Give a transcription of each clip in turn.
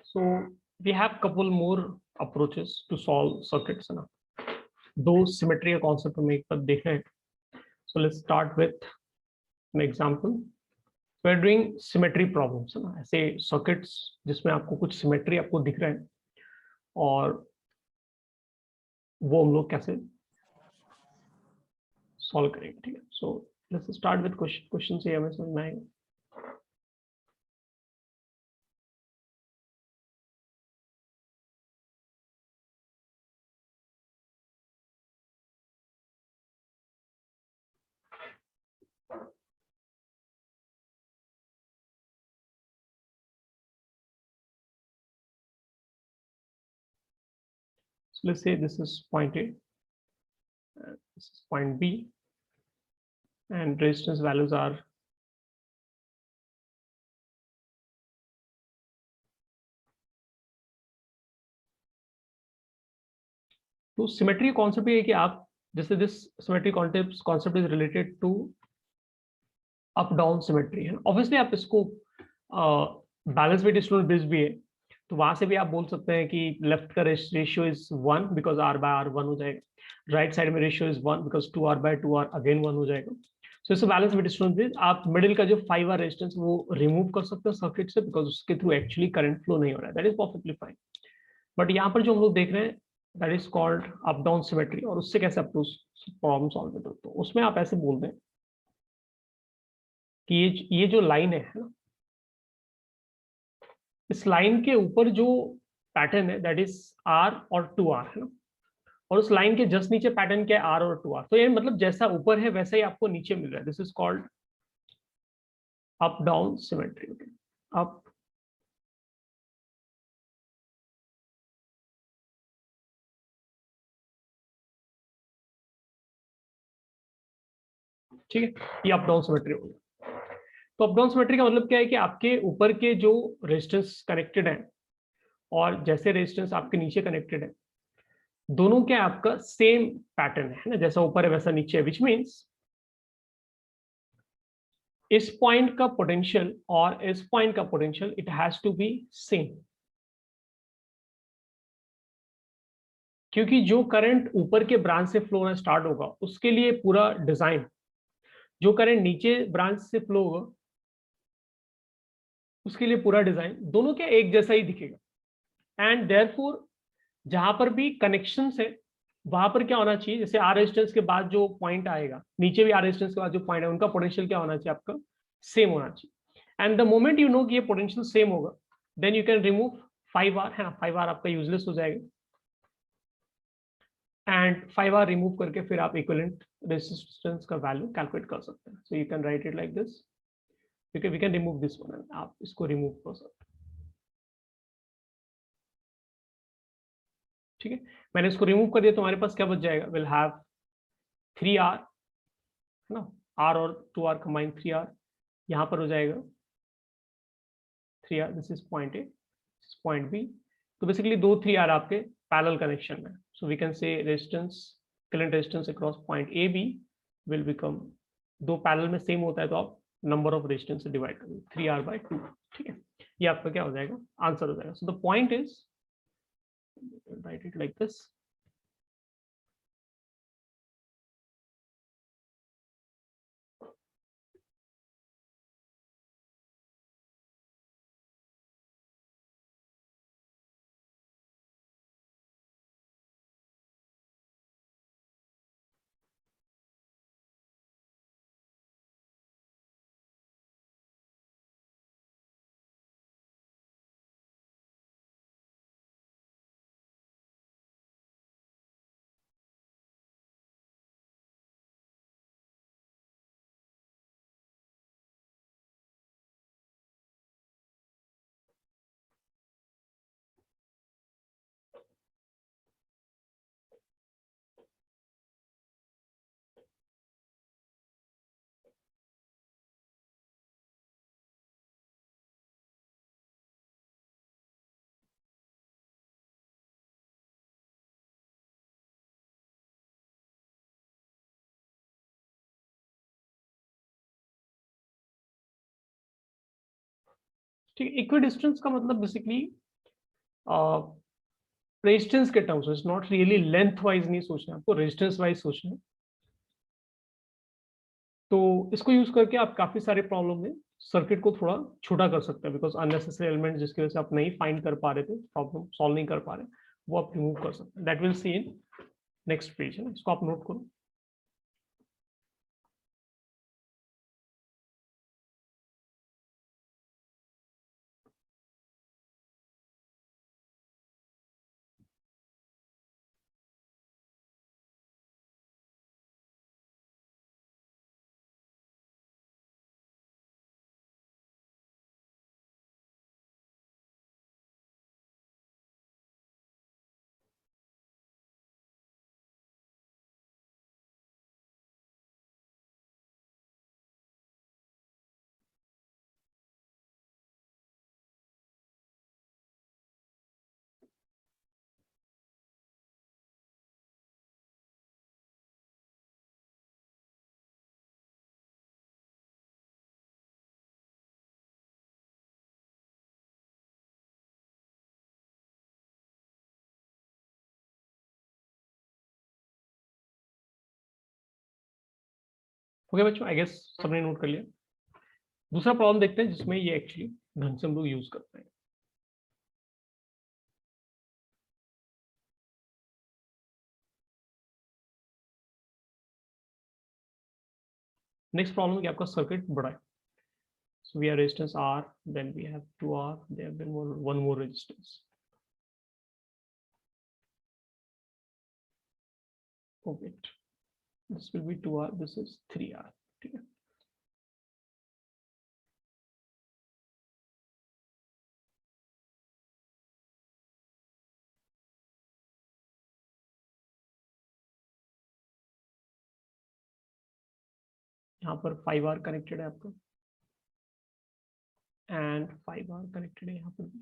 So we have couple more approaches to solve circuits ना. दो symmetry का concept हम एक बार देख रहे हैं. So let's start with an example. We're doing symmetry problems है ना. ऐसे circuits जिसमें आपको कुछ symmetry आपको दिख रहा है और वो हम लोग कैसे solve करेंगे, ठीक है. So let's start with question से हमें समझना है. So let's say this is point A, this is point B, and resistance values are तो सिमेट्री कॉन्सेप्ट ये है कि आप जैसे this symmetry concept is related to up down symmetry है. ऑब्वियसली आप इसको बैलेंस वेट डिस्ट्रीब्यूशन बेस भी है, तो वहां से भी आप बोल सकते हैं कि लेफ्ट का ratio is 1 because r by r 1 हो जाएगा, राइट साइड में ratio is 1 because 2r by 2r again 1 हो जाएगा. सो इस बैलेंस वेट डिस्ट्रीब्यूशन बेस आप मिडिल का जो 5r रेजिस्टेंस वो रिमूव कर सकते हैं सर्किट से बिकॉज उसके थ्रू एक्चुअली करंट फ्लो नहीं हो रहा है. That is perfectly fine. But यहाँ पर जो हम लोग देख रहे हैं that is called up down symmetry, और उससे कैसे आप प्रॉब्लम सॉल्व करते हो. तो उसमें आप ऐसे बोल दें कि ये जो लाइन है ना, इस लाइन के ऊपर जो पैटर्न है दैट इज r और 2r है ना, और उस लाइन के जस्ट नीचे पैटर्न क्या है r और 2r. तो ये मतलब जैसा ऊपर है वैसा ही आपको नीचे मिल रहा है. This is called up down symmetry. Up ठीक है, ये अप डाउन सिमेट्री हो गया. तो अप डाउन सिमेट्री का मतलब क्या है कि आपके ऊपर के जो रेजिस्टेंस कनेक्टेड है और जैसे रेजिस्टेंस आपके नीचे कनेक्टेड है, दोनों क्या आपका सेम पैटर्न है ना, जैसा ऊपर है वैसा नीचे है. विच मीन्स इस पॉइंट का पोटेंशियल और इस पॉइंट का potential it has to be same, क्योंकि जो करंट ऊपर के ब्रांच से फ्लो होना स्टार्ट होगा उसके लिए पूरा डिजाइन, जो करंट नीचे ब्रांच से फ्लो होगा उसके लिए पूरा डिजाइन दोनों क्या एक जैसा ही दिखेगा. एंड देयरफॉर जहां पर भी कनेक्शन है वहां पर क्या होना चाहिए, जैसे आर रेजिस्टेंस के बाद जो पॉइंट आएगा, नीचे भी आर रेजिस्टेंस के बाद जो पॉइंट है उनका पोटेंशियल क्या होना चाहिए, आपका सेम होना चाहिए. And the moment you know कि ये पोटेंशियल सेम होगा then you can remove 5r है ना. 5r आपका यूजलेस हो जाएगा एंड 5r रिमूव करके फिर आप इक्विवेलेंट रेजिस्टेंस का वैल्यू कैलकुलेट कर सकते हैं. So you can write it like this, we can remove this one, आप इसको रिमूव कर सकते हैं. ठीक है, मैंने इसको रिमूव कर दिया तो हमारे पास क्या बच जाएगा, विल हैव 3r है ना, r और 2r कंबाइन 3r, यहाँ पर हो जाएगा 3r. This is point A, this is point B. तो बेसिकली दो 3r आपके पैरेलल कनेक्शन में. So we can say resistance, current resistance across point A B will become, दो पैरेलल में सेम होता है तो आप नंबर ऑफ रेजिस्टेंस से डिवाइड करोगे 3r बाय 2. ठीक है, ये आपका क्या हो जाएगा, आंसर हो जाएगा. So the point is, right it like this. ठीक है, इक्वी डिस्टेंस का मतलब बेसिकली रेजिस्टेंस के terms, it's not really length wise नहीं सोचना, आपको रेजिस्टेंस वाइज सोचना है। तो इसको यूज करके आप काफी सारे प्रॉब्लम में सर्किट को थोड़ा छोटा कर सकते हैं, बिकॉज अननेसेसरी एलिमेंट जिसकी वजह से आप नहीं फाइंड कर पा रहे थे, प्रॉब्लम सॉल्व नहीं कर पा रहे, वो आप रिमूव कर सकते हैं। That will see in next page है ना, इसको आप नोट करो। ओके बच्चों, आई गेस सबने नोट कर लिया। दूसरा प्रॉब्लम देखते हैं जिसमें ये एक्चुअली ढंग से हम लोग यूज करते हैं। नेक्स्ट प्रॉब्लम क्या, आपका सर्किट बड़ा है। So we have resistance R, then we have 2R, there have been one more resistance. Oh wait, this will be 2R, this is 3R. ठीक है, यहाँ पर 5R कनेक्टेड है आपका, and 5R कनेक्टेड है यहाँ पर भी,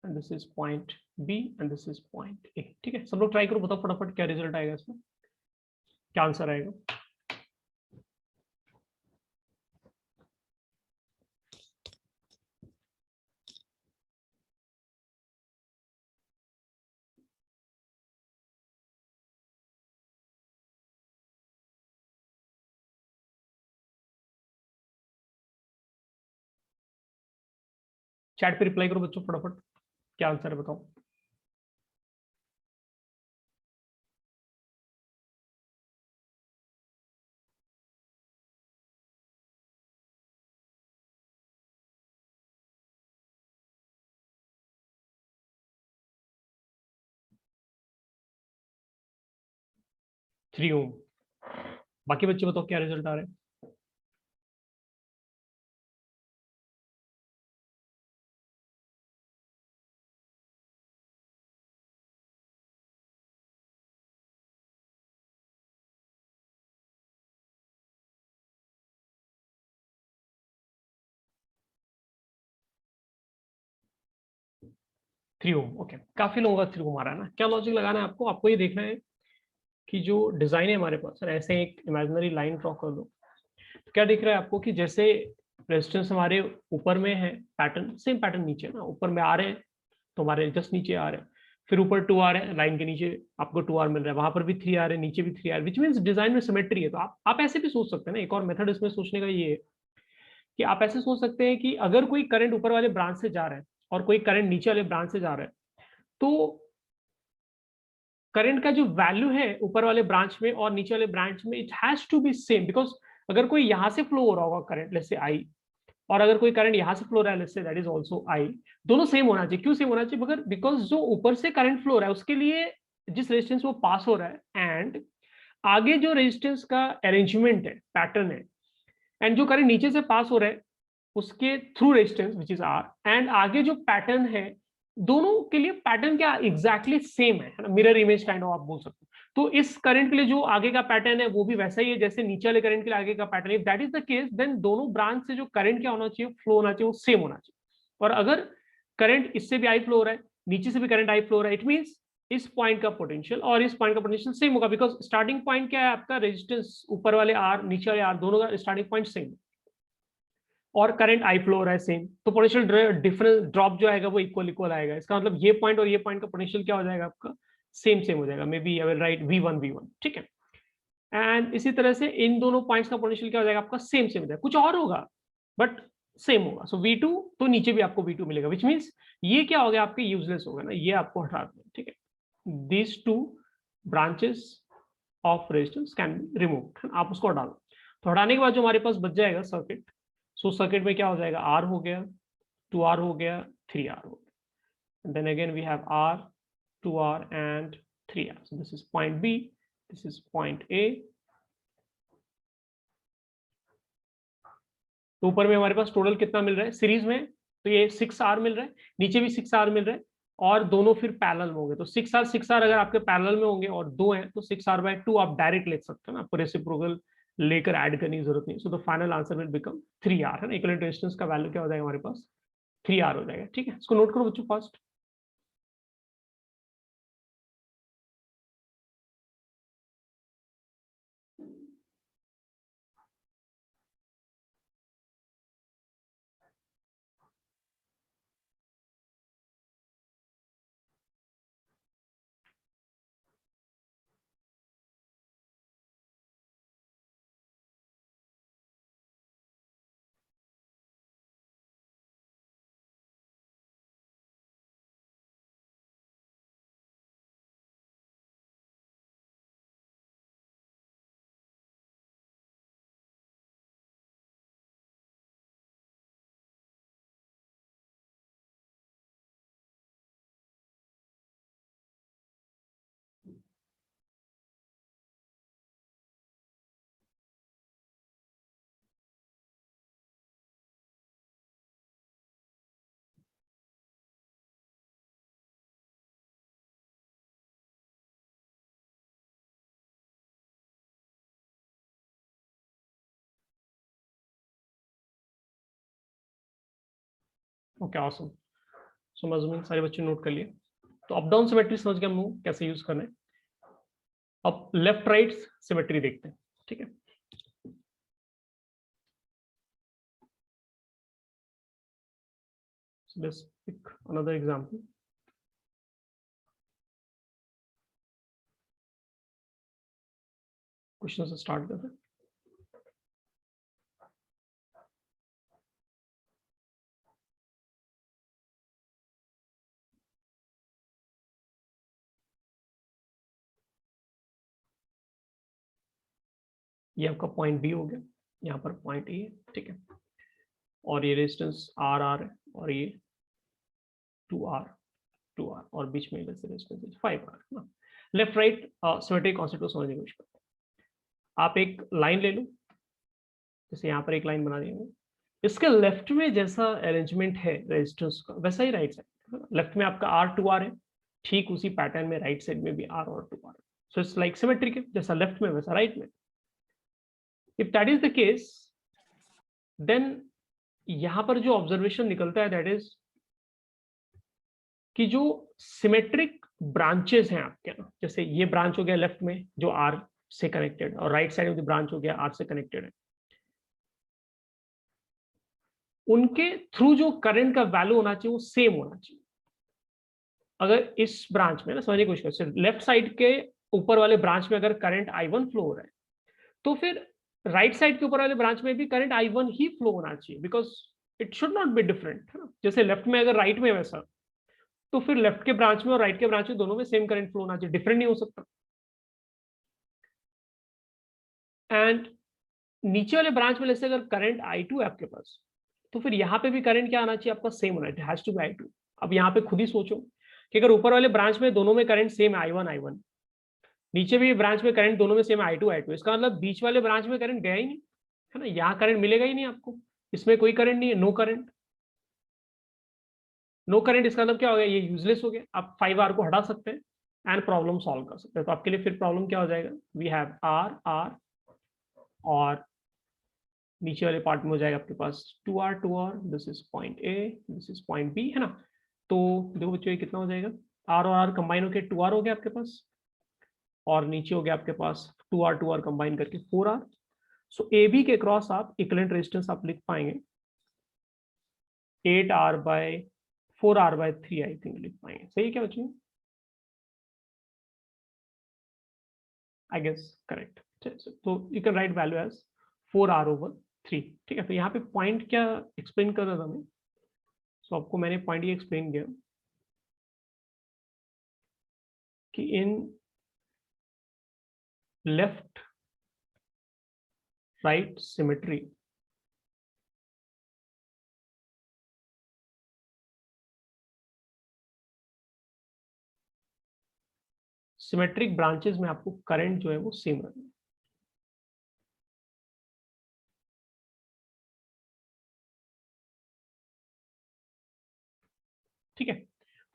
and this is point B and this is point A. ठीक है, सब लोग ट्राई करो, बताओ फटाफट क्या रिजल्ट आएगा इसमें, क्या आंसर आएगा। चैट पे रिप्लाई करो बच्चों फटाफट, क्या आंसर है बताओ। Three ohm. बाकी बच्चे बताओ क्या रिजल्ट आ रहा है। 3 ओम। ओके, काफी लोगों का 3 ओम आ रहा है ना। क्या लॉजिक लगाना है आपको, आपको ये देखना है कि जो डिजाइन है हमारे पास, सर ऐसे एक इमेजिनरी लाइन ड्रॉ कर दो, तो क्या दिख रहा है आपको कि जैसे रेजिस्टेंस हमारे ऊपर में है, पैटर्न सेम पैटर्न नीचे ना, ऊपर में आ रहे हैं तो हमारे जस्ट नीचे आ रहे हैं, फिर ऊपर 2 आ रहे हैं, लाइन के नीचे आपको 2R मिल रहा है, वहां पर भी 3 आ रहे हैं, नीचे भी 3 आ रहे हैं, विच मीन्स डिजाइन में सिमेट्री है। तो आप ऐसे भी सोच सकते हैं ना, एक और मेथड इसमें सोचने का ये है कि आप ऐसे सोच सकते हैं कि अगर कोई करंट ऊपर वाले ब्रांच से जा रहा है और कोई करंट नीचे वाले ब्रांच से जा रहा है, तो करंट का जो वैल्यू है ऊपर वाले ब्रांच में और नीचे वाले ब्रांच में, it has to be same, because अगर कोई यहां से फ्लो हो रहा होगा करंट, लेट्स से आई, और अगर कोई करंट यहां से फ्लो हो रहा है, let's say that is also I, दोनों सेम होना चाहिए। क्यों सेम होना चाहिए, मगर बिकॉज जो ऊपर से करंट फ्लो हो रहा है उसके लिए जिस रेजिस्टेंस वो पास हो रहा है, एंड आगे जो रेजिस्टेंस का अरेंजमेंट है, पैटर्न है, एंड जो करंट नीचे से पास हो रहा है उसके through resistance which is R, and आगे जो पैटर्न है, दोनों के लिए पैटर्न क्या एग्जैक्टली सेम है ना, मिरर इमेज काइंड ऑफ आप बोल सकते हो। तो इस करंट के लिए जो आगे का पैटर्न है वो भी वैसा ही है जैसे नीचे वाले करंट के लिए आगे का पैटर्न है। If that is the case, then दोनों ब्रांच से जो करंट क्या होना चाहिए, फ्लो होना चाहिए, वो सेम होना चाहिए। और अगर करंट इससे भी आई फ्लो हो रहा है, नीचे से भी करंट आई फ्लो हो रहा है, इट मीन्स इस पॉइंट का पोटेंशियल और इस पॉइंट का पोटेंशियल सेम होगा, बिकॉज स्टार्टिंग पॉइंट क्या है आपका, रेजिस्टेंस ऊपर वाले आर नीचे वाले आर दोनों का स्टार्टिंग पॉइंट सेम। और करंट आई फ्लो हो रहा है सेम, तो पोटेंशियल डिफरेंस ड्रॉप जो आएगा वो इक्वल आएगा। इसका मतलब ये पॉइंट और ये पॉइंट का पोटेंशियल क्या हो जाएगा आपका, सेम हो जाएगा। Maybe I will write V1, ठीक है। एंड इसी तरह से इन दोनों पॉइंट्स का पोटेंशियल क्या हो जाएगा आपका, सेम हो जाएगा, कुछ और होगा बट सेम होगा। सो V2, तो नीचे भी आपको V2 मिलेगा, विच मीन्स ये क्या हो गया आपके यूजलेस होगा ना, ये आपको हटा दें, ठीक है। These two branches of resistance can be removed, आप उसको हटा दो। तो हटाने के बाद जो हमारे पास बच जाएगा सर्किट, सो सर्किट में क्या हो जाएगा, R हो गया, 2R हो गया, 3R हो गया, then again we have R, 2R and 3R. So this is point B, this is point A. तो ऊपर में हमारे पास टोटल कितना मिल रहा है सीरीज में, तो ये 6R मिल रहा है, नीचे भी 6R मिल रहा है, और दोनों फिर पैरेलल में होंगे। तो 6R अगर आपके पैरेलल में होंगे और दो हैं तो 6R/2 आप डायरेक्ट लिख सकते हो ना, आपको रेसिप्रोकल लेकर ऐड करने की जरूरत नहीं। So the final answer will become 3R, है ना। इक्विवेलेंट रेजिस्टेंस का वैल्यू क्या हो जाएगा हमारे पास, 3R हो जाएगा, ठीक है। इसको नोट करो बच्चों फास्ट। Okay awesome. सो मैं सारे बच्चे नोट कर लिए। तो अप डाउन सिमेट्री समझ गए हम लोग कैसे यूज करना है। अब लेफ्ट राइट सिमेट्री देखते हैं, ठीक है। So let's pick another example. Question से स्टार्ट करते हैं। ये आपका पॉइंट बी हो गया, यहाँ पर पॉइंट ए, ठीक है। और ये रेजिस्टेंस आर आर है, और ये 2R और बीच में रेजिस्टेंस 5R ना। लेफ्ट राइट सिमेट्रिक कॉन्सेप्ट को समझने की कोशिश करते हैं। आप एक लाइन ले लो, जैसे यहाँ पर एक लाइन बना देंगे, इसके लेफ्ट में जैसा अरेंजमेंट है रेजिस्टेंस का वैसा ही राइट साइड, लेफ्ट में आपका R2R है, ठीक उसी पैटर्न में राइट साइड में भी R और 2R। So it's like symmetric है, जैसा लेफ्ट में वैसा राइट में। If that is the case, then यहां पर जो ऑब्जर्वेशन निकलता है दैट इज कि जो सिमेट्रिक ब्रांचेस हैं आपके ना, जैसे ये ब्रांच हो गया लेफ्ट में जो R से कनेक्टेड, और राइट साइड में ब्रांच हो गया R से कनेक्टेड है, उनके थ्रू जो करंट का वैल्यू होना चाहिए वो सेम होना चाहिए। अगर इस ब्रांच में ना समझने की कोशिश करें, लेफ्ट साइड के ऊपर वाले ब्रांच में अगर करंट I1 फ्लो हो रहा है, तो फिर राइट साइड के ऊपर वाले ब्रांच में भी करंट I1 ही फ्लो होना चाहिए, because it should not be different, है ना। जैसे लेफ्ट में अगर राइट में वैसा, तो फिर लेफ्ट के ब्रांच में और राइट के ब्रांच में दोनों में सेम करंट फ्लो होना चाहिए, डिफरेंट नहीं हो सकता। एंड नीचे वाले ब्रांच में जैसे अगर करंट I2 है आपके पास, तो फिर यहाँ पे भी करंट क्या आना चाहिए आपका, सेम होना चाहिए, हैज टू बी I2। अब यहाँ पे खुद ही सोचो कि अगर ऊपर वाले ब्रांच में दोनों में करंट सेम है I1, नीचे भी ब्रांच में करंट दोनों में सेम I2, इसका मतलब बीच वाले ब्रांच में करंट गया ही नहीं, है ना। यहाँ करंट मिलेगा ही नहीं आपको, इसमें कोई करंट नहीं है, नो करंट। नो करंट इसका मतलब क्या हो गया, ये यूजलेस हो गया। आप 5R को हटा सकते हैं एंड प्रॉब्लम सॉल्व कर सकते हैं। तो आपके लिए फिर प्रॉब्लम क्या हो जाएगा, वी हैव R और नीचे वाले पार्ट में हो जाएगा आपके पास 2R, this is point A, this is point B, है ना। तो देखो बच्चों ये कितना हो जाएगा, R और R कंबाइन होकर 2R हो गया आपके पास, और नीचे हो गया आपके पास 2R कंबाइन करके 4R। सो ए बी के क्रॉस आप इक्विवेलेंट रेजिस्टेंस आप लिख पाएंगे 8r/4r/3 आई थिंक लिख पाएंगे। सही है क्या बच्चों? I guess correct. तो you can write value as 4r/3। ठीक है, तो यहाँ पे पॉइंट क्या एक्सप्लेन कर रहा था मैं? सो आपको मैंने पॉइंट ये एक्सप्लेन किया कि in left right symmetry symmetric branches में आपको करंट जो है वो सेम रहेगा। ठीक है,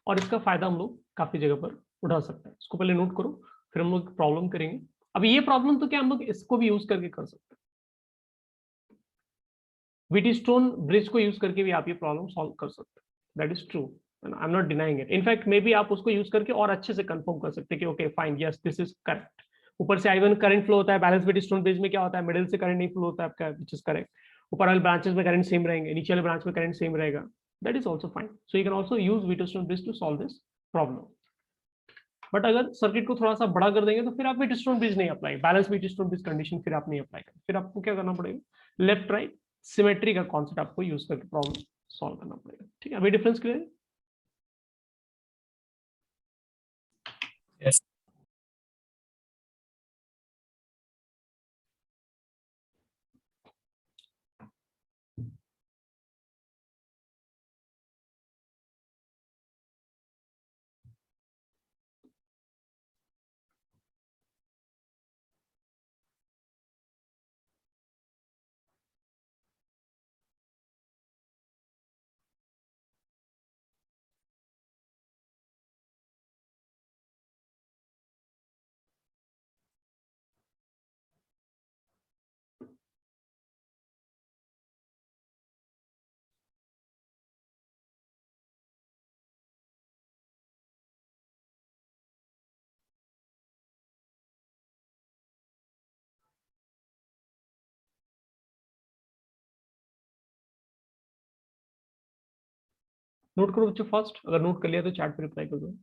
और इसका फायदा हम लोग काफी जगह पर उठा सकते हैं। इसको पहले नोट करो, फिर हम लोग प्रॉब्लम करेंगे। अब ये प्रॉब्लम तो क्या, हम लोग इसको भी यूज करके कर सकते हैं। व्हीटस्टोन ब्रिज को यूज करके भी आप ये प्रॉब्लम सॉल्व कर सकते हैं। That is true, I am not denying it. In fact may be आप उसको यूज करके और अच्छे से कंफर्म कर सकते हैं कि okay fine, yes this is correct. ऊपर से आई1 करंट फ्लो होता है, बैलेंस व्हीटस्टोन ब्रिज में क्या होता है, मिडिल से करंट नहीं फ्लो होता है आपका, विच इज करेक्ट। ऊपर वाले ब्रांचेस में करंट सेम रहेंगे, नीचे वाले ब्रांच में करंट सेम रहेगा। That is also fine. So you can also use Wheatstone bridge to solve this problem. But अगर सर्किट को थोड़ा सा बड़ा कर देंगे तो फिर आप व्हीटस्टोन ब्रिज नहीं apply, balance Wheatstone bridge condition फिर आप नहीं अप्लाई करें। फिर आपको क्या करना पड़ेगा, लेफ्ट राइट सिमेट्री का कॉन्सेप्ट आपको यूज करके प्रॉब्लम सॉल्व करना पड़ेगा। ठीक है, अभी डिफरेंस क्लियर है? Yes. नोट करो बच्चों फर्स्ट, अगर नोट कर लिया तो चैट पे रिप्लाई कर दो।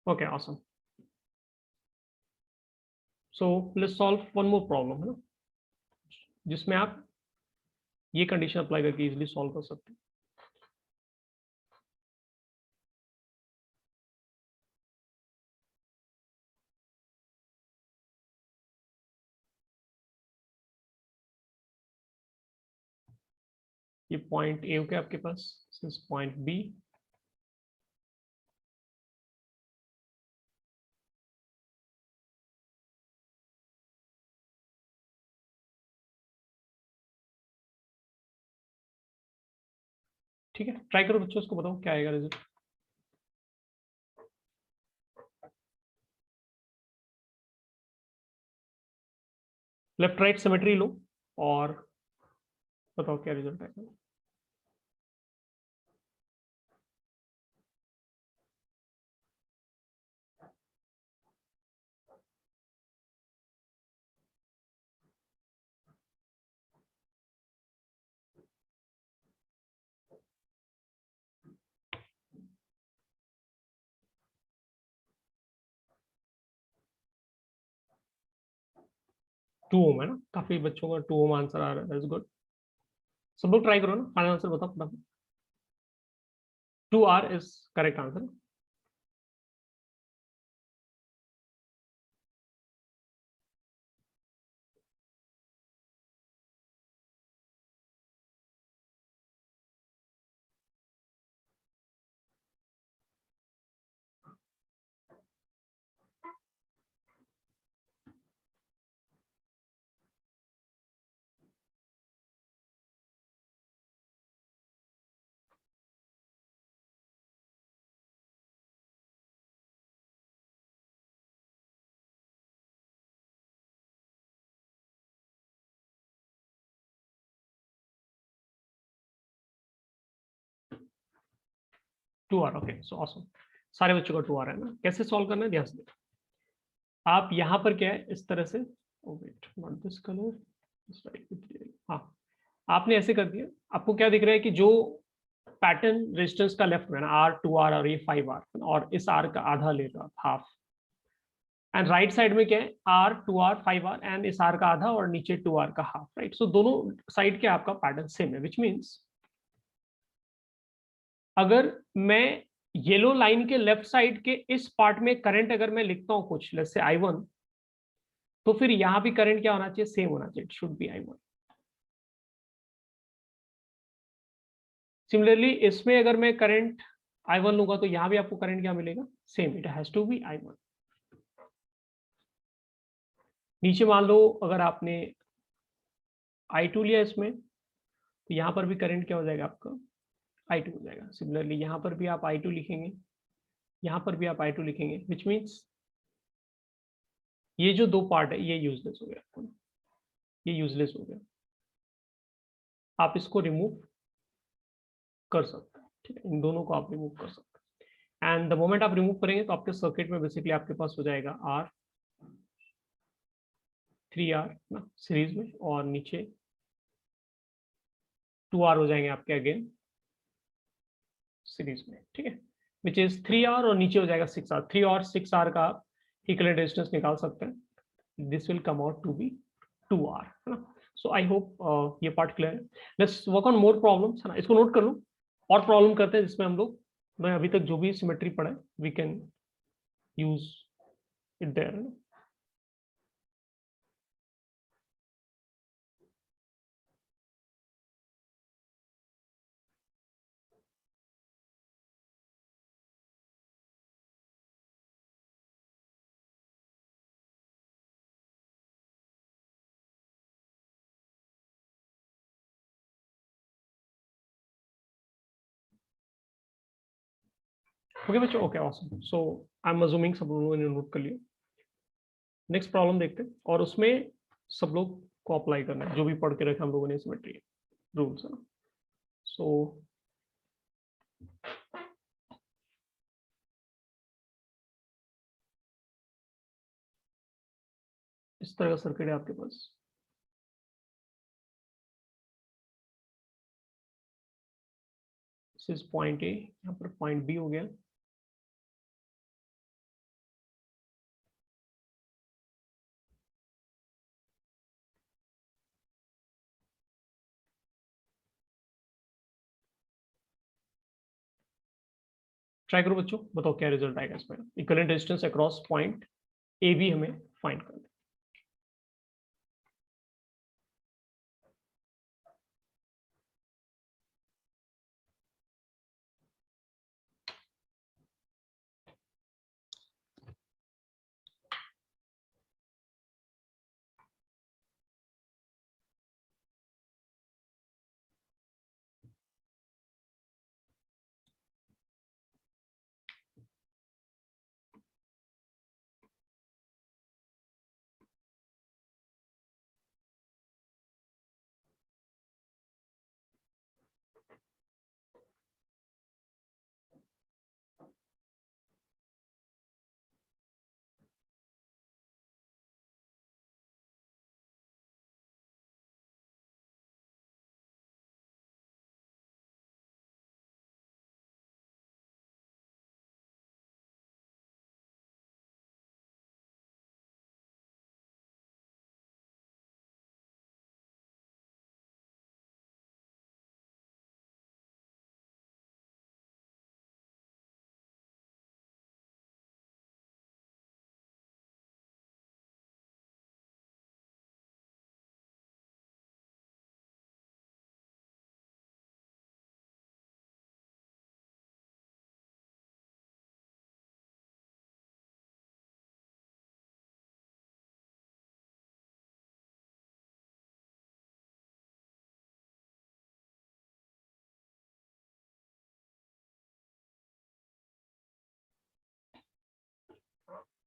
Okay awesome. So let's solve one more problem, है ना, जिसमें आप ये कंडीशन अप्लाई करके इजीली सॉल्व कर सकते हैं। ये पॉइंट ए हो गया आपके पास, पॉइंट बी, ठीक है। ट्राई करो बच्चों, उसको बताओ क्या आएगा रिजल्ट। लेफ्ट राइट सिमेट्री लो और बताओ क्या रिजल्ट आएगा। टू ओम है ना, काफी बच्चों का 2 ओम आंसर आ रहा है, दैट्स गुड। सब लोग ट्राई करो ना, फाइनल आंसर बताओ फटाफट। 2r is correct answer. 2R, okay, so awesome. सारे बच्चों का 2R है ना। कैसे सॉल्व करना है ध्यान से देखो। आप यहाँ पर क्या है इस तरह से, वेट, नॉट दिस कलर, हाँ, आपने ऐसे कर दिया। आपको क्या दिख रहा है कि जो पैटर्न रेजिस्टेंस का लेफ्ट में ना R, 2R और ये 5R और इस R का आधा ले लो आप, हाफ। एंड राइट साइड में क्या है R, 2R, 5R एंड इस R का आधा और नीचे 2R का हाफ, राइट। सो दोनों साइड के आपका पैटर्न सेम है, विच मीन्स अगर मैं येलो लाइन के लेफ्ट साइड के इस पार्ट में करंट अगर मैं लिखता हूं कुछ, जैसे I1, तो फिर यहां भी करंट क्या होना चाहिए, सेम होना चाहिए, it should be I1। Similarly इसमें अगर मैं करंट I1 लूंगा तो यहां भी आपको करंट क्या मिलेगा, same, it has to be I1। नीचे मान लो अगर आपने I2 लिया इसमें, तो यहां पर भी करंट क्या हो जाएगा आपका, I2 हो जाएगा। सिमिलरली यहां पर भी आप I2 लिखेंगे, यहां पर भी आप I2 लिखेंगे, विच मीन्स ये जो दो पार्ट है ये यूजलेस हो गया, ये यूजलेस हो गया। आप इसको रिमूव कर सकते हैं, ठीक है, इन दोनों को आप रिमूव कर सकते हैं। एंड द मोमेंट आप रिमूव करेंगे तो आपके सर्किट में बेसिकली आपके पास हो जाएगा R, 3R ना सीरीज में, और नीचे 2R हो जाएंगे आपके अगेन सीरीज में, ठीक है, विच इज 3R और नीचे हो जाएगा 6R। 3 और 6R का इक्विवेलेंट रेजिस्टेंस निकाल सकते हैं। This will come out to be 2R, है ना। सो आई होप ये पार्ट क्लियर है। Let's work on more problems, है ना, इसको नोट कर लो। और प्रॉब्लम करते हैं जिसमें हम लोग, मैं अभी तक जो भी सिमेट्री पढ़ा है we can use it there. Okay बच्चों, okay awesome. So I am assuming सब लोगों ने नोट कर लिया। नेक्स्ट प्रॉब्लम देखते हैं, और उसमें सब लोग को अप्लाई करना है जो भी पढ़ के रखे हम लोगों ने सिमेट्री रूल्स, है ना। सो इस तरह का सर्किट है आपके पास। दिस इज पॉइंट ए, यहाँ पर पॉइंट बी हो गया। ट्राई करो बच्चों, बताओ क्या रिजल्ट आएगा इसमें। Equivalent resistance across point A B हमें फाइंड करना है।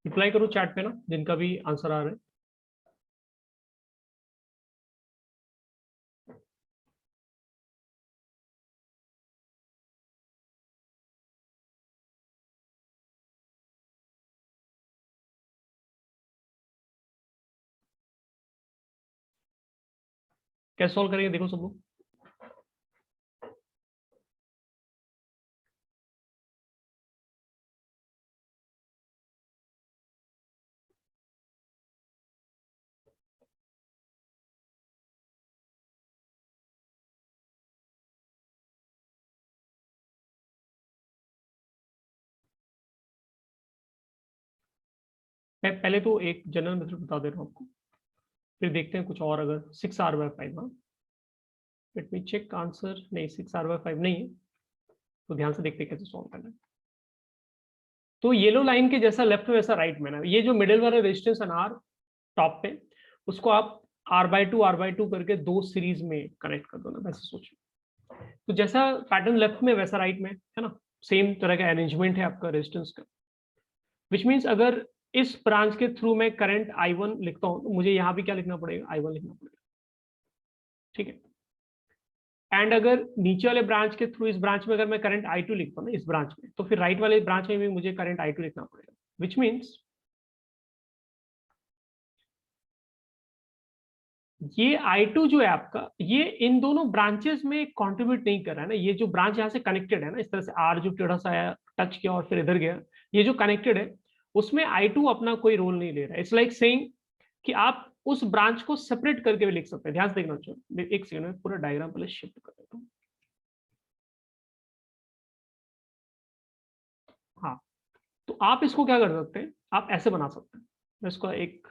रिप्लाई करो चैट पे ना, जिनका भी आंसर आ रहा है। कैसे सॉल्व करेंगे देखो सब लोग। मैं पहले तो एक जनरल मेथड बता दे रहा हूँ आपको, फिर देखते हैं कुछ और। अगर 6r/5, हाँ लेट मी चेक आंसर, नहीं 6r/5 नहीं है, तो ध्यान से देखते हैं कैसे सॉल्व करना है। तो येलो लाइन के जैसा लेफ्ट में वैसा राइट में ना, ये जो मिडिल वाला रेजिस्टेंस है ना आर टॉप पे, उसको आप r/2 करके दो सीरीज में कनेक्ट कर दो ना, वैसे सोचो। तो जैसा पैटर्न लेफ्ट में वैसा राइट में है ना, सेम तरह का अरेंजमेंट है आपका रेजिस्टेंस का। विच मीन्स अगर इस ब्रांच के थ्रू मैं करंट I1 लिखता हूं, तो मुझे यहां भी क्या लिखना पड़ेगा, I1 लिखना पड़ेगा, ठीक है। एंड अगर नीचे वाले ब्रांच के थ्रू इस ब्रांच में अगर मैं करंट I2 लिखता हूं ना इस ब्रांच में, तो फिर राइट वाले ब्रांच में भी मुझे करंट I2 लिखना पड़ेगा। विच मीन्स ये I2 जो है आपका, ये इन दोनों ब्रांचेस में कंट्रीब्यूट नहीं कर रहा है ना। ये जो ब्रांच यहाँ से कनेक्टेड है ना, इस तरह से आर जो टेढ़ा सा आया, टच किया और फिर इधर गया, ये जो कनेक्टेड है उसमें I2 अपना कोई रोल नहीं ले रहा है। इट्स लाइक सेइंग कि आप उस ब्रांच को सेपरेट करके भी लिख सकते हैं। ध्यान से देखना चाहिए, एक सेकंड में पूरा डायग्राम पहले शिफ्ट कर देता हूँ। हाँ, तो आप इसको क्या कर सकते हैं, आप ऐसे बना सकते हैं। मैं इसका एक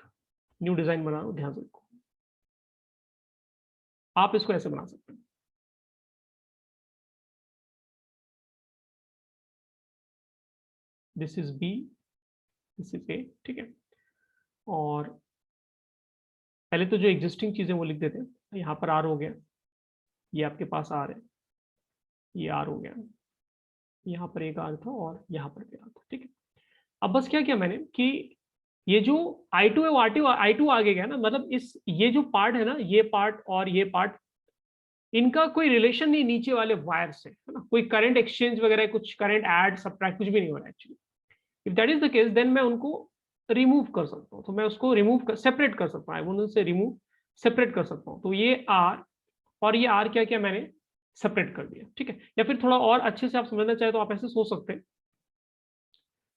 न्यू डिजाइन बना रहा हूँ, ध्यान से देखो। आप इसको ऐसे बना सकते हैं, this is B, this is A, ठीक है। और पहले तो जो एग्जिस्टिंग चीजें वो लिख देते हैं। यहाँ पर आर हो गया, ये आपके पास आर है, ये आर हो गया, यहाँ पर एक आर था और यहाँ पर भी आर था, ठीक है। अब बस क्या किया मैंने कि ये जो I2 है वो I2 आगे गया ना, मतलब इस ये जो पार्ट है ना, ये पार्ट और ये पार्ट, इनका कोई रिलेशन नहीं नीचे वाले वायर से, है ना। कोई करंट एक्सचेंज वगैरह, कुछ करंट ऐड सब्ट्रैक्ट कुछ भी नहीं हो रहा actually. If that is the case then मैं उनको रिमूव कर सकता हूँ। तो मैं उसको रिमूव कर सेपरेट कर सकता हूँ, I want say remove separate कर सकता हूँ। तो ये आर और ये आर क्या किया मैंने, सेपरेट कर दिया, ठीक है। या फिर थोड़ा और अच्छे से आप समझना चाहे तो आप ऐसे सोच सकते हैं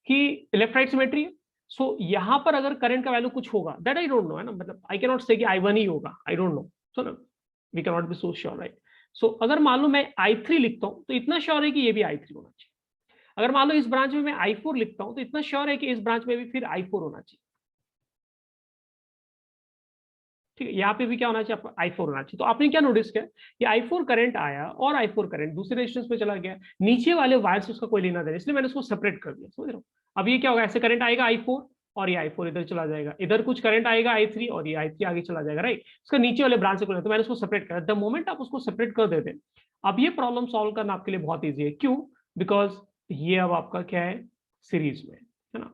कि लेफ्ट राइट सिमेट्री है। सो यहाँ पर अगर करंट का वैल्यू कुछ होगा, दैट आई डोंट नो, है ना, मतलब आई कैन नॉट से कि I1 ही होगा, आई डोंट नो। सो ना, we can not be so sure, right. So अगर मान लो मैं I3 लिखता हूँ तो इतना श्योर है कि ये भी I3 होना चाहिए। अगर मान लो इस ब्रांच में मैं I4 लिखता हूँ तो इतना श्योर है कि इस ब्रांच में भी फिर I4 होना चाहिए, ठीक है। यहाँ पे भी क्या होना चाहिए, आपका I4 होना चाहिए। तो आपने क्या नोटिस किया, ये I4 करंट आया और I4 करंट दूसरे रेजिस्टेंस पे चला गया, नीचे वाले वायर से उसका कोई लेना देना, इसलिए मैंने उसको सेपरेट कर दिया, समझ रहे हो। अब ये क्या होगा, ऐसे करंट आएगा I4 और ये I4 इधर चला जाएगा, इधर कुछ करंट आएगा I3 और ये I3 आगे चला जाएगा, राइट। इसका नीचे वाले ब्रांच से कोई, तो मैंने उसको सेपरेट करा। द मोमेंट आप उसको सेपरेट कर देते, अब ये प्रॉब्लम सॉल्व करना आपके लिए बहुत ईजी है। क्यों, बिकॉज ये अब आपका क्या है, सीरीज में है ना,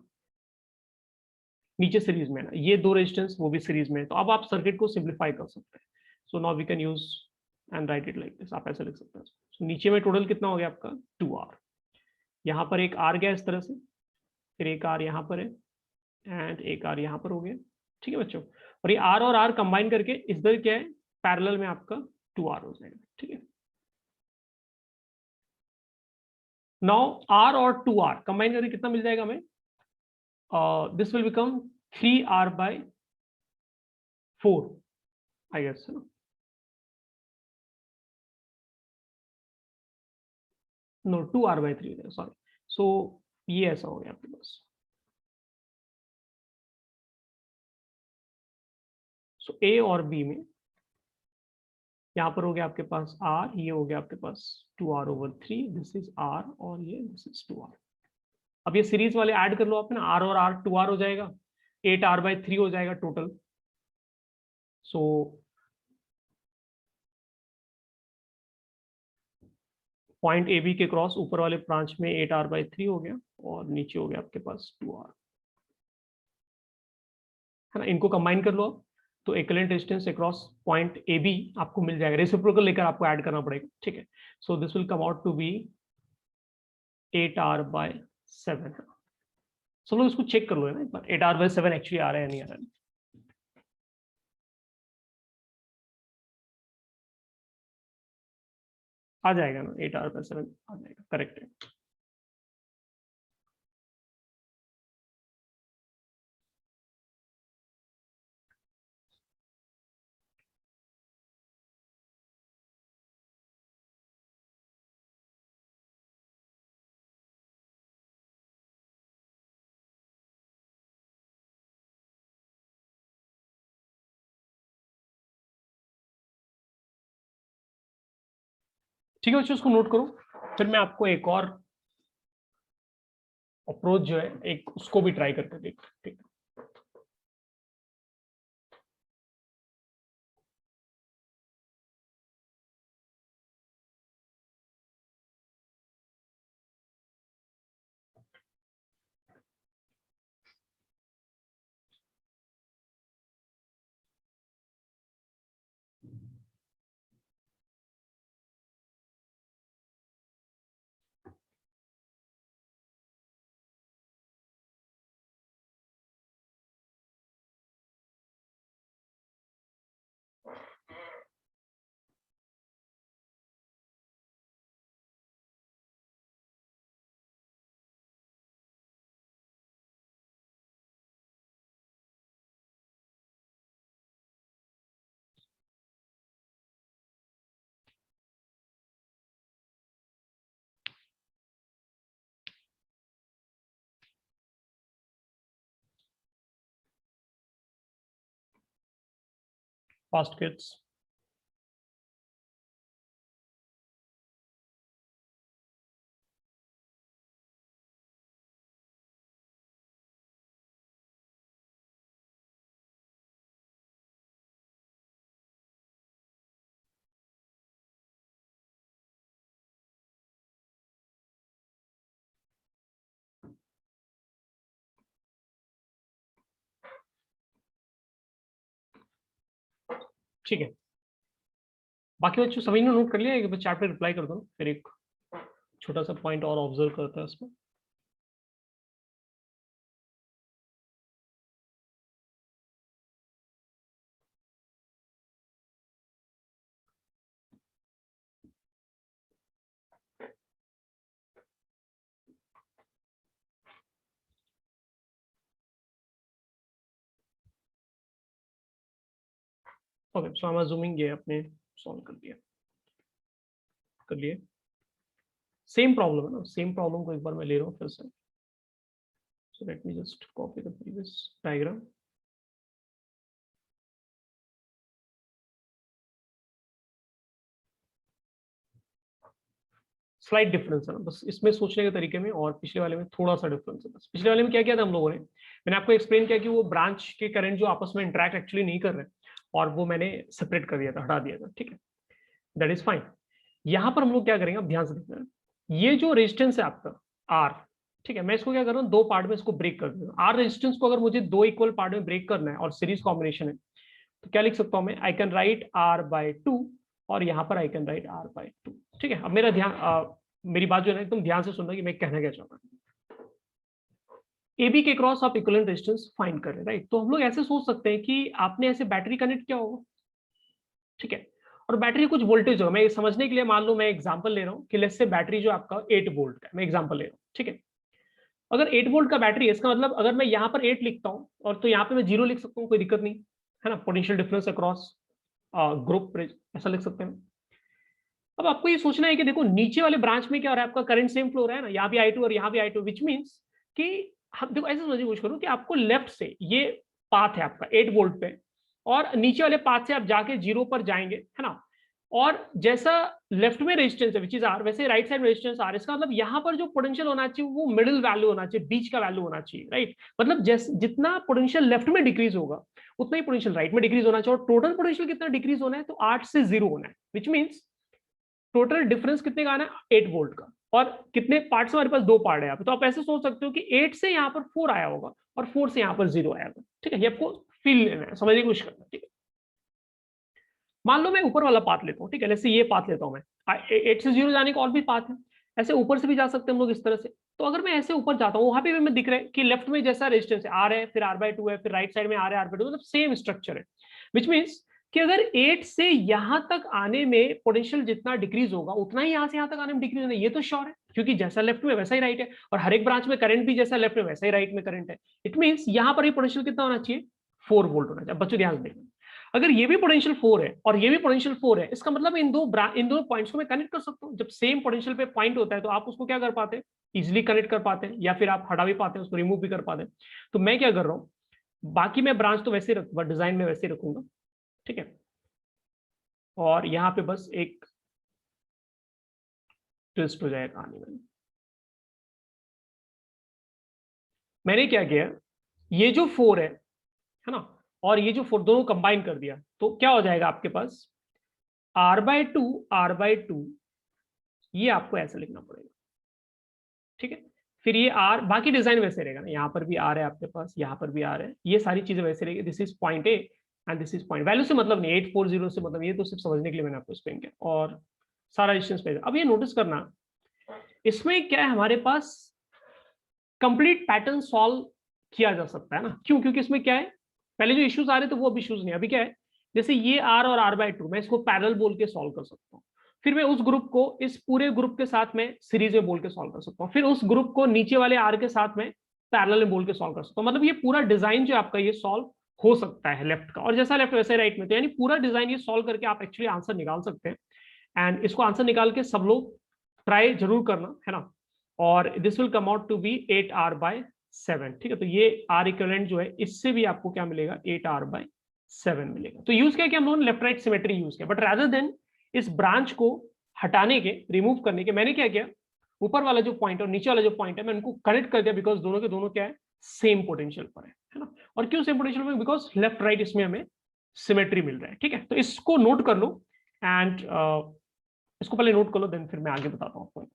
नीचे सीरीज में है ना, ये दो रेजिस्टेंस वो भी सीरीज में है। तो अब आप सर्किट को सिंप्लीफाई कर सकते हैं। So now we can use and write it like this, आप ऐसे लिख सकते हैं। so, नीचे में टोटल कितना हो गया आपका 2R, यहाँ पर एक आर गया इस तरह से, फिर एक आर यहाँ पर है एंड एक आर यहाँ पर हो गया, ठीक है बच्चों। और ये आर और आर कंबाइन करके इधर क्या है, पैरेलल में आपका 2R हो जाएगा, ठीक है। नाउ आर और 2R कंबाइन करके कितना मिल जाएगा हमें, this will become 3R/4 I guess, है ना। No 2R/3 sorry. सो ये ऐसा हो गया आपके पास। सो ए और बी में यहाँ पर हो गया आपके पास आर, ये हो गया आपके पास 2R/3, दिस इज आर और ये दिस इज 2R। अब ये सीरीज वाले ऐड कर लो आप ना, आर और आर 2R हो जाएगा, 8R/3 हो जाएगा total. So point A B के क्रॉस ऊपर वाले ब्रांच में 8R/3 हो गया और नीचे हो गया आपके पास 2R, है ना। इनको कंबाइन कर लो आप, तो equivalent resistance across point A B आपको मिल जाएगा। रेसिप्रोकल लेकर आपको ऐड करना पड़ेगा, ठीक है। So this will come out to be 8R/7। सब लोग इसको चेक कर लो है ना एक बार, 8R/7 एक्चुअली आ रहा है नहीं आ रहा है। आ जाएगा ना, 8R/7 आ जाएगा, करेक्ट है। ठीक है बच्चों, उसको नोट करो, फिर मैं आपको एक और अप्रोच जो है एक उसको भी ट्राई करके देख, ठीक है। फास्ट किड्स, ठीक है। बाकी बच्चों सभी ने नोट कर लिया है कि चैट पे रिप्लाई कर दो, फिर एक छोटा सा पॉइंट और ऑब्जर्व करता है उसमें। ओके, सो हम अज्यूमिंग ये अपने सॉल्व कर लिए। सेम प्रॉब्लम है ना, सेम प्रॉब्लम को एक बार मैं ले रहा हूँ फिर से। So let me just copy the previous diagram. Slide difference है ना बस इसमें सोचने के तरीके में, और पिछले वाले में थोड़ा सा डिफरेंस है बस। पिछले वाले में क्या किया था हम लोगों ने, मैंने आपको एक्सप्लेन किया कि वो ब्रांच के करंट जो आपस में इंटरेक्ट एक्चुअली नहीं कर रहे, और वो मैंने सेपरेट कर दिया था, हटा दिया था, ठीक है, दैट इज फाइन। यहां पर हम लोग क्या करेंगे, अब ध्यान से देखना, ये जो रेजिस्टेंस है आपका आर, ठीक है, मैं इसको क्या कर रहा हूँ, दो पार्ट में इसको ब्रेक कर दूंगा। आर रेजिस्टेंस को अगर मुझे दो इक्वल पार्ट में ब्रेक करना है और सीरीज कॉम्बिनेशन है, तो क्या लिख सकता हूं मैं, आई कैन राइट R/2, और यहां पर आई कैन राइट R/2। ठीक है, अब मेरा ध्यान मेरी बात जो है एकदम ध्यान से सुनना कि मैं कहना क्या चाह रहा हूं। AB के क्रॉस आप इक्विवेलेंट रेजिस्टेंस फाइंड कर रहे हैं, राइट। तो हम लोग ऐसे सोच सकते हैं कि आपने ऐसे बैटरी कनेक्ट किया होगा, ठीक है, और बैटरी कुछ वोल्टेज होगा। मैं समझने के लिए मान लो मैं एग्जांपल ले रहा हूँ कि लेट्स से बैटरी जो आपका 8 वोल्ट का है, मैं एग्जांपल ले रहा हूँ, ठीक है। अगर 8 वोल्ट का बैटरी है, इसका मतलब अगर मैं यहाँ पर 8 लिखता हूँ और तो यहाँ पे मैं 0 लिख सकता हूँ, कोई दिक्कत नहीं है ना, पोटेंशियल डिफरेंस अक्रॉस ग्रुप ऐसा लिख सकते हैं। अब आपको ये सोचना है कि देखो नीचे वाले ब्रांच में क्या हो रहा है, आपका करंट सेम फ्लो हो रहा है ना, यहाँ भी I2 और यहाँ भी I2, विच मीन्स कि हम देखो ऐसे समझने की कोशिश करो कि आपको लेफ्ट से ये पाथ है आपका 8 वोल्ट पे, और नीचे वाले पाथ से आप जाके 0 पर जाएंगे, है ना। और जैसा लेफ्ट में रेजिस्टेंस है विच इज आर, वैसे राइट साइड रेजिस्टेंस आर। इसका मतलब यहाँ पर जो पोटेंशियल होना चाहिए वो मिडिल वैल्यू होना चाहिए, बीच का वैल्यू होना चाहिए, राइट। मतलब जैसे जितना पोटेंशियल लेफ्ट में डिक्रीज होगा उतना ही पोटेंशियल राइट में डिक्रीज होना चाहिए, और टोटल पोटेंशियल कितना डिक्रीज होना है, तो 8 से 0 होना है, विच मीन्स टोटल डिफरेंस कितने का आना है, 8 वोल्ट का। और कितने पार्ट्स, हमारे पास दो पार्ट है यहाँ पे, तो आप ऐसे सोच सकते हो कि 8 से यहाँ पर 4 आया होगा और 4 से यहाँ पर 0 आया होगा, ठीक है। ये आपको फील लेना है, समझने की कोशिश करना है, ठीक है। मान लो मैं ऊपर वाला पाथ लेता हूँ, ठीक है, जैसे ये पाथ लेता हूँ मैं, 8 से 0 जाने का और भी पाथ है, ऐसे ऊपर से भी जा सकते हैं हम लोग इस तरह से। तो अगर मैं ऐसे ऊपर जाता हूँ, वहां पे भी मैं दिख रहा है कि लेफ्ट में जैसा रेजिस्टेंस है R है, फिर R/2 है, फिर राइट साइड में R है, R/2, मतलब सेम स्ट्रक्चर है, विच मीन्स कि अगर 8 से यहां तक आने में पोटेंशियल जितना डिक्रीज होगा उतना ही यहां से यहां तक आने में डिक्रीज होना, ये तो श्योर है, क्योंकि जैसा लेफ्ट में वैसा ही राइट है, और हर एक ब्रांच में करंट भी जैसा लेफ्ट में वैसा ही राइट में करंट है। इट मींस यहां पर ही पोटेंशियल कितना होना चाहिए, 4 वोल्ट होना चाहिए। बच्चों ध्यान देना, अगर ये भी पोटेंशियल 4 है और ये भी पोटेंशियल 4 है, इसका मतलब इन दो पॉइंट्स को मैं कनेक्ट कर सकता हूँ। जब सेम पोटेंशियल पे पॉइंट होता है तो आप उसको क्या कर पाते हैं, इजिली कनेक्ट कर पाते हैं, या फिर आप हटा भी पाते हैं, उसको रिमूव भी कर पाते हैं। तो मैं क्या कर रहा हूँ, बाकी मैं ब्रांच तो वैसे रखूंगा, डिजाइन में वैसे रखूंगा, ठीक है। और यहां पे बस एक ट्विस्ट हो जाएगा कहानी में। मैंने क्या किया, ये जो 4 है ना, और ये जो 4 दोनों कंबाइन कर दिया, तो क्या हो जाएगा आपके पास, r/2 ये आपको ऐसे लिखना पड़ेगा, ठीक है। फिर ये r, बाकी डिजाइन वैसे रहेगा ना, यहाँ पर भी r है आपके पास, यहाँ पर भी r है, ये सारी चीजें वैसे रहेगी। This is point A and this is point, value से मतलब नहीं, 840 से मतलब, ये तो सिर्फ समझने के लिए मैंने आपको एक्सप्लेन किया, और सारा डिस्टेंस पे। अब ये नोटिस करना, इसमें क्या है, हमारे पास कंप्लीट पैटर्न सॉल्व किया जा सकता है ना, क्यों, क्योंकि इसमें क्या है, पहले जो इश्यूज आ रहे थे वो अब इश्यूज नहीं, अभी क्या है, जैसे ये r और r/2 मैं इसको पैरेलल बोल के सॉल्व कर सकता हूँ, फिर मैं उस ग्रुप को इस पूरे ग्रुप के साथ में सीरीज में बोल के सॉल्व कर सकता हूँ, फिर उस ग्रुप को नीचे वाले r के साथ में पैरेलल में बोल के सॉल्व कर सकता हूँ। मतलब ये पूरा डिजाइन जो आपका ये सॉल्व हो सकता है लेफ्ट का, और जैसा लेफ्ट वैसे राइट में, तो यानी पूरा डिजाइन ये सॉल्व करके आप एक्चुअली आंसर निकाल सकते हैं। एंड इसको आंसर निकाल के सब लोग ट्राई जरूर करना, है ना। और this will come out to be 8r/7, ठीक है। तो ये r इक्विवेलेंट जो है, इससे भी आपको क्या मिलेगा, 8r/7 मिलेगा। तो यूज क्या किया हम लोगों ने, लेफ्ट राइट सिमेट्री यूज किया, बट रादर देन इस ब्रांच को हटाने के, रिमूव करने के, मैंने क्या किया, ऊपर वाला जो पॉइंट और नीचे वाला जो पॉइंट है, मैं उनको कनेक्ट कर दिया, बिकॉज दोनों के दोनों क्या है, सेम पोटेंशियल पर है ना। और क्यों सेम पोटेंशियल पर, बिकॉज लेफ्ट राइट इसमें हमें सिमेट्री मिल रहा है, ठीक है। तो इसको नोट कर लो, एंड इसको पहले नोट कर लो, देन फिर मैं आगे बताता हूँ आपको।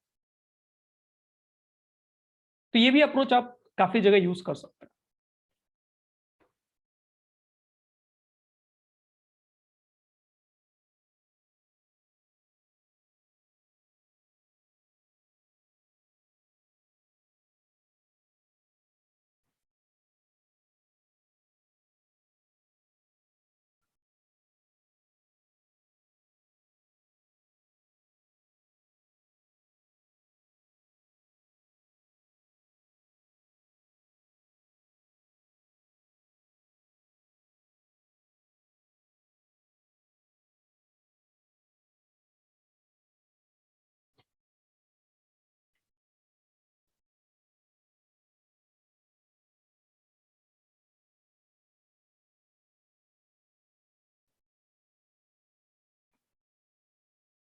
तो ये भी अप्रोच आप काफी जगह यूज कर सकते हैं।